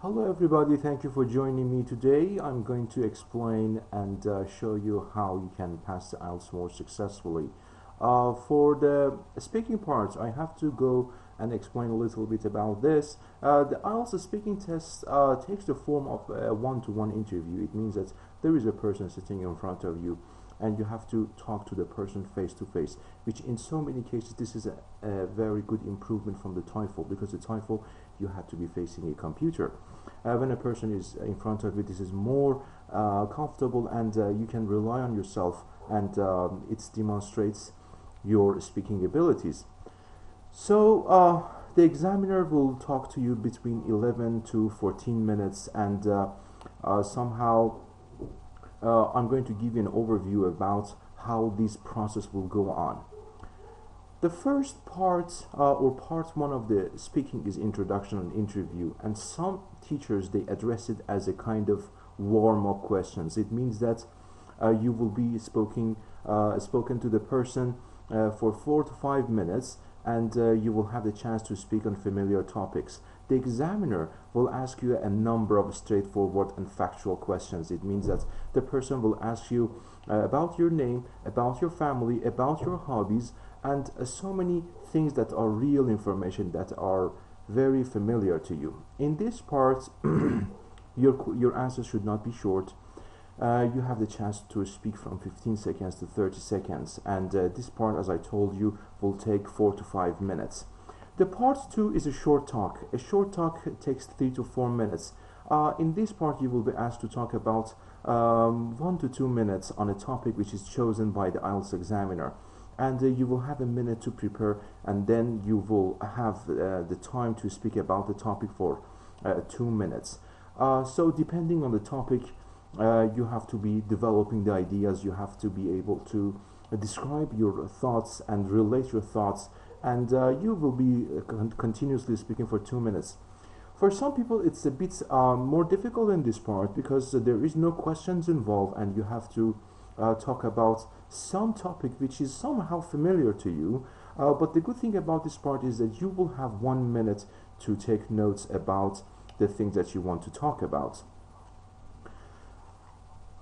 Hello everybody, thank you for joining me today. I'm going to explain and show you how you can pass the IELTS more successfully. For the speaking parts, I have to go and explain a little bit about this. The IELTS speaking test takes the form of a one-to-one interview. It means that there is a person sitting in front of you and you have to talk to the person face to face, which in so many cases this is a very good improvement from the TOEFL, because the TOEFL you have to be facing a computer. When a person is in front of you, this is more comfortable, and you can rely on yourself, and it demonstrates your speaking abilities. So the examiner will talk to you between 11 to 14 minutes, and somehow I'm going to give you an overview about how this process will go on. The first part or part one of the speaking is introduction and interview, and some teachers they address it as a kind of warm-up questions. It means that you will be spoken to the person for 4 to 5 minutes, and you will have the chance to speak on familiar topics. The examiner will ask you a number of straightforward and factual questions. It means that the person will ask you about your name, about your family, about your hobbies, and so many things that are real information that are very familiar to you. In this part, your answers should not be short. You have the chance to speak from 15 seconds to 30 seconds, and this part, as I told you, will take 4 to 5 minutes. The part 2 is a short talk. A short talk takes 3 to 4 minutes. In this part, you will be asked to talk about 1 to 2 minutes on a topic which is chosen by the IELTS examiner, and you will have a minute to prepare, and then you will have the time to speak about the topic for 2 minutes. So depending on the topic, you have to be developing the ideas, you have to be able to describe your thoughts and relate your thoughts, and you will be continuously speaking for 2 minutes. For some people it's a bit more difficult in this part, because there is no questions involved, and you have to talk about some topic which is somehow familiar to you, but the good thing about this part is that you will have 1 minute to take notes about the things that you want to talk about.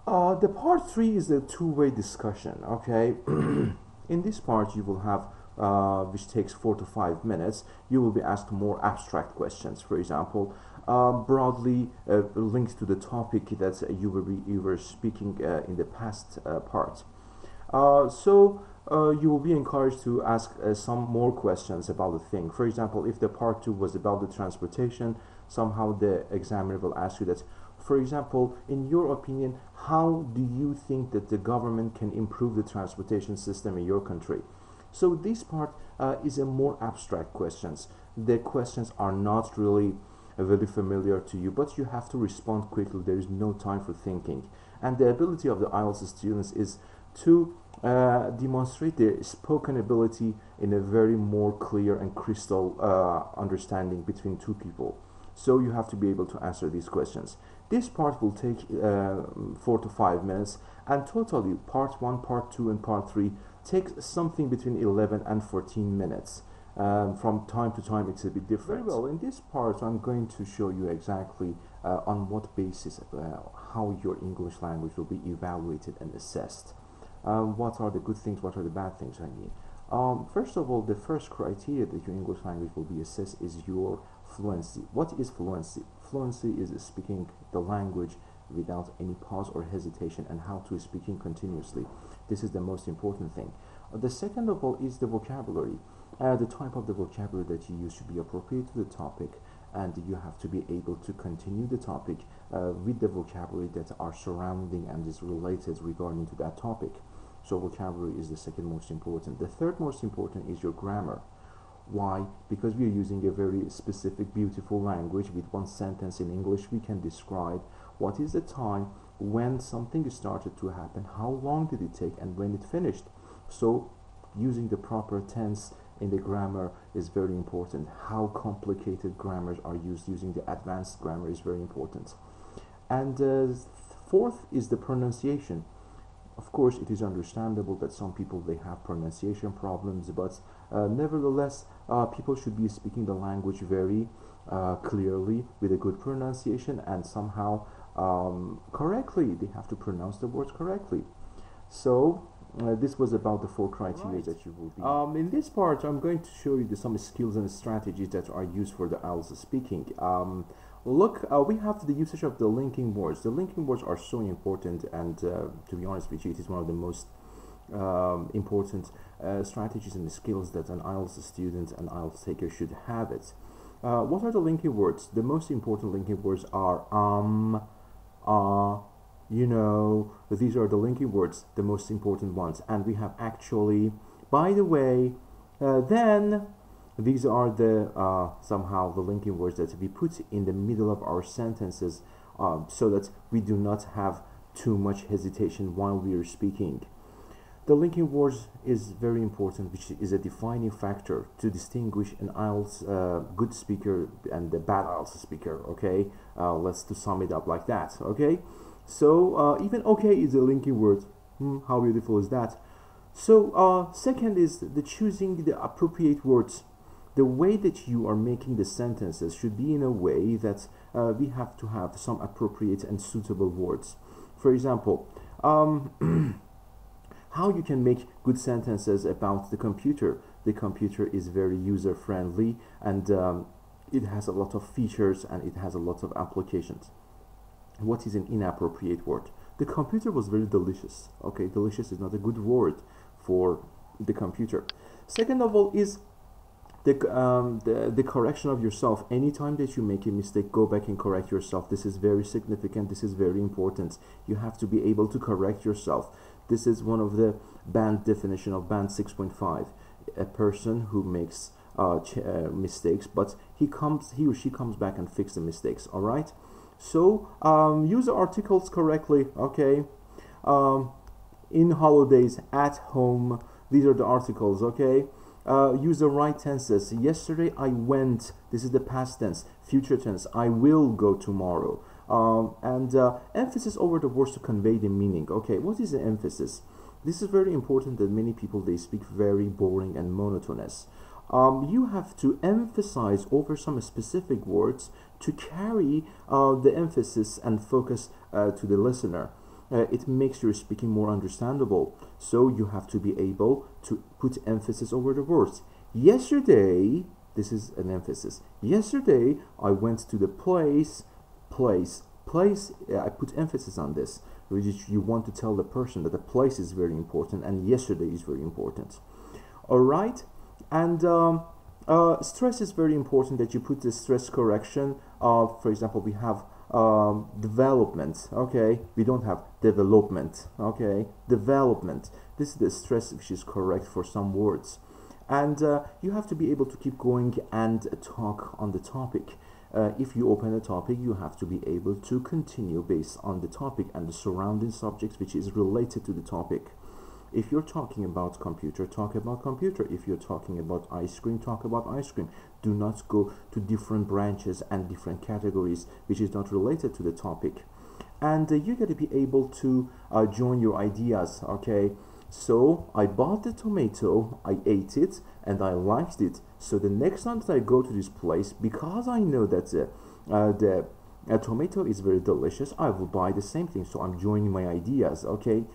The part 3 is a two-way discussion. Okay, in this part you will have which takes 4 to 5 minutes, you will be asked more abstract questions. For example, broadly linked to the topic that you were speaking in the past part. So you will be encouraged to ask some more questions about the thing. For example, if the part 2 was about the transportation, somehow the examiner will ask you that, for example, in your opinion, how do you think that the government can improve the transportation system in your country? So this part is a more abstract questions. The questions are not really very familiar to you, but you have to respond quickly. There is no time for thinking. And the ability of the IELTS students is to demonstrate their spoken ability in a very more clear and crystal understanding between two people. So you have to be able to answer these questions. This part will take 4 to 5 minutes, and totally part 1, part 2, and part 3 takes something between 11 and 14 minutes. From time to time it's a bit different. Very well, in this part I'm going to show you exactly on what basis how your English language will be evaluated and assessed. What are the good things, what are the bad things, I mean. First of all, the first criteria that your English language will be assessed is your fluency. What is fluency? Fluency is speaking the language without any pause or hesitation, and how to speaking continuously. This is the most important thing. The second of all is the vocabulary. The type of the vocabulary that you use should be appropriate to the topic, and you have to be able to continue the topic with the vocabulary that are surrounding and is related regarding to that topic. So vocabulary is the second most important. The third most important is your grammar. Why? Because we are using a very specific, beautiful language. With one sentence in English we can describe what is the time when something started to happen, how long did it take, and when it finished. So using the proper tense in the grammar is very important. How complicated grammars are used, using the advanced grammar is very important. And fourth is the pronunciation. Of course, it is understandable that some people they have pronunciation problems, but nevertheless, people should be speaking the language very clearly with a good pronunciation and somehow correctly. They have to pronounce the words correctly. So this was about the 4 criteria that you will be. In this part, I'm going to show you some skills and strategies that are used for the IELTS speaking. Look, we have the usage of the linking words. The linking words are so important, and to be honest with you, it is one of the most important strategies and skills that an IELTS student and IELTS taker should have it. What are the linking words? The most important linking words are you know, these are the linking words, the most important ones. And we have actually, by the way, then these are the somehow the linking words that we put in the middle of our sentences so that we do not have too much hesitation while we are speaking. The linking words is very important, which is a defining factor to distinguish an IELTS good speaker and a bad IELTS speaker. Okay, let's to sum it up like that. Okay, so even okay is a linking word. How beautiful is that? So second is the choosing the appropriate words. The way that you are making the sentences should be in a way that we have to have some appropriate and suitable words. For example, how you can make good sentences about the computer. The computer is very user-friendly, and it has a lot of features and it has a lot of applications. What is an inappropriate word? The computer was very delicious. Okay, delicious is not a good word for the computer. Second of all is the correction of yourself. Anytime that you make a mistake, go back and correct yourself. This is very significant. This is very important. You have to be able to correct yourself. This is one of the band definition of band 6.5. A person who makes mistakes, but he or she comes back and fix the mistakes. All right. So use the articles correctly. Okay. In holidays, at home. These are the articles. Okay. Use the right tenses. Yesterday I went. This is the past tense. Future tense. I will go tomorrow. And emphasis over the words to convey the meaning. Okay, what is the emphasis? This is very important that many people, they speak very boring and monotonous. You have to emphasize over some specific words to carry the emphasis and focus to the listener. It makes your speaking more understandable. So you have to be able to put emphasis over the words. Yesterday, this is an emphasis. Yesterday, I went to the place. I put emphasis on this, which is you want to tell the person that the place is very important and yesterday is very important. All right, and stress is very important that you put the stress correction. For example, we have development. Okay, we don't have development. Okay, development. This is the stress which is correct for some words, and you have to be able to keep going and talk on the topic. If you open a topic, you have to be able to continue based on the topic and the surrounding subjects which is related to the topic. If you're talking about computer, talk about computer. If you're talking about ice cream, talk about ice cream. Do not go to different branches and different categories which is not related to the topic. And you got to be able to join your ideas. Okay, so I bought the tomato, I ate it, and I liked it. So the next time that I go to this place, because I know that the tomato is very delicious, I will buy the same thing. So I'm joining my ideas. Okay,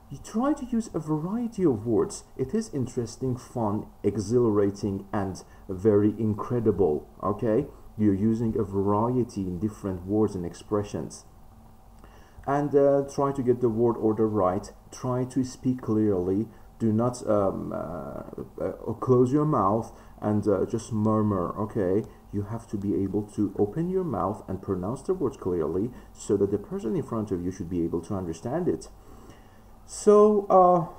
you try to use a variety of words. It is interesting, fun, exhilarating, and very incredible. Okay, you're using a variety in different words and expressions. And try to get the word order right. Try to speak clearly. Do not close your mouth and just murmur. Okay, you have to be able to open your mouth and pronounce the words clearly so that the person in front of you should be able to understand it. So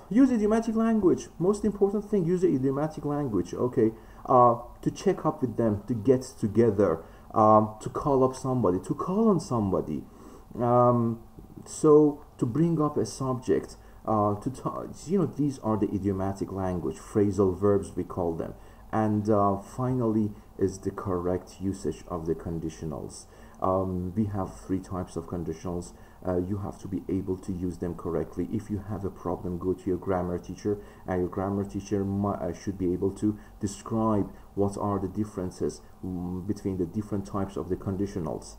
use idiomatic language. Most important thing, use the idiomatic language. Okay, to check up with them, to get together, to call up somebody, to call on somebody. So to bring up a subject, to talk, you know, these are the idiomatic language, phrasal verbs we call them. And finally is the correct usage of the conditionals. We have 3 types of conditionals. you have to be able to use them correctly. If you have a problem, go to your grammar teacher, and your grammar teacher should be able to describe what are the differences between the different types of the conditionals.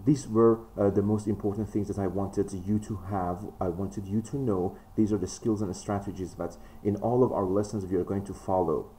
These were the most important things that I wanted you to have. I wanted you to know these are the skills and strategies that in all of our lessons we are going to follow.